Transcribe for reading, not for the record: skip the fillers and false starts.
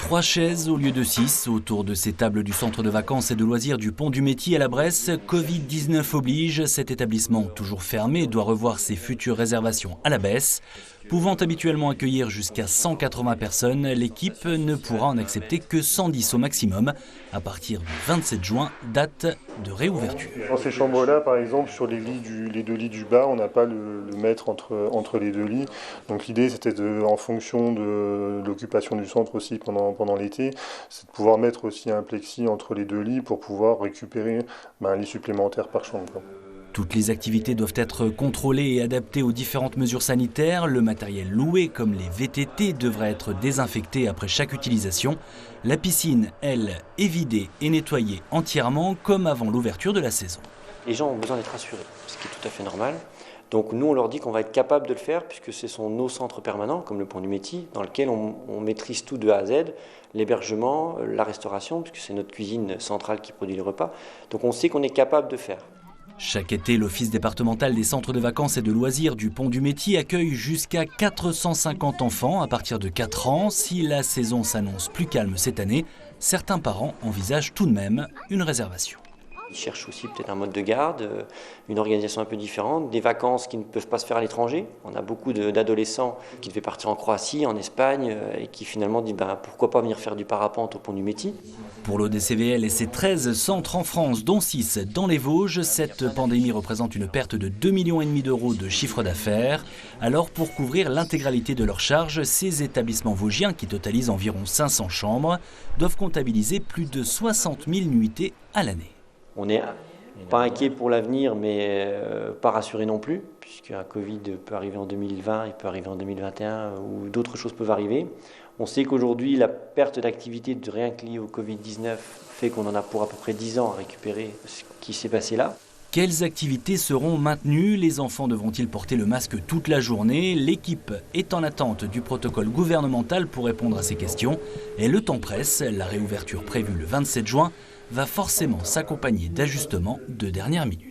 3 chaises au lieu de 6 autour de ces tables du centre de vacances et de loisirs du Pont du Métis à la Bresse. Covid-19 oblige, cet établissement toujours fermé doit revoir ses futures réservations à la baisse. Pouvant habituellement accueillir jusqu'à 180 personnes, l'équipe ne pourra en accepter que 110 au maximum à partir du 27 juin, date de réouverture. Dans ces chambres-là, par exemple, sur les deux lits du bas, on n'a pas le mètre entre les deux lits. Donc l'idée, c'était en fonction de l'occupation du centre aussi pendant l'été, c'est de pouvoir mettre aussi un plexi entre les deux lits pour pouvoir récupérer un lit supplémentaire par chambre. Toutes les activités doivent être contrôlées et adaptées aux différentes mesures sanitaires. Le matériel loué, comme les VTT, devrait être désinfecté après chaque utilisation. La piscine, elle, est vidée et nettoyée entièrement, comme avant l'ouverture de la saison. Les gens ont besoin d'être rassurés, ce qui est tout à fait normal. Donc nous, on leur dit qu'on va être capable de le faire, puisque ce sont nos centres permanents, comme le Pont du Métis, dans lequel on maîtrise tout de A à Z, l'hébergement, la restauration, puisque c'est notre cuisine centrale qui produit les repas. Donc on sait qu'on est capable de faire. Chaque été, l'Office départemental des centres de vacances et de loisirs du Pont du Métis accueille jusqu'à 450 enfants à partir de 4 ans. Si la saison s'annonce plus calme cette année, certains parents envisagent tout de même une réservation. Ils cherchent aussi peut-être un mode de garde, une organisation un peu différente, des vacances qui ne peuvent pas se faire à l'étranger. On a beaucoup d'adolescents qui devaient partir en Croatie, en Espagne, et qui finalement disent pourquoi pas venir faire du parapente au Pont du Métis. Pour l'ODCVL et ses 13 centres en France, dont 6 dans les Vosges, cette pandémie représente une perte de 2,5 millions d'euros de chiffre d'affaires. Alors pour couvrir l'intégralité de leurs charges, ces établissements vosgiens, qui totalisent environ 500 chambres, doivent comptabiliser plus de 60 000 nuitées à l'année. On n'est pas inquiet pour l'avenir, mais pas rassuré non plus, puisqu'un Covid peut arriver en 2020, il peut arriver en 2021, ou d'autres choses peuvent arriver. On sait qu'aujourd'hui, la perte d'activité de rien que liée au Covid-19 fait qu'on en a pour à peu près 10 ans à récupérer ce qui s'est passé là. Quelles activités seront maintenues? Les enfants devront-ils porter le masque toute la journée? L'équipe est en attente du protocole gouvernemental pour répondre à ces questions. Et le temps presse, la réouverture prévue le 27 juin va forcément s'accompagner d'ajustements de dernière minute.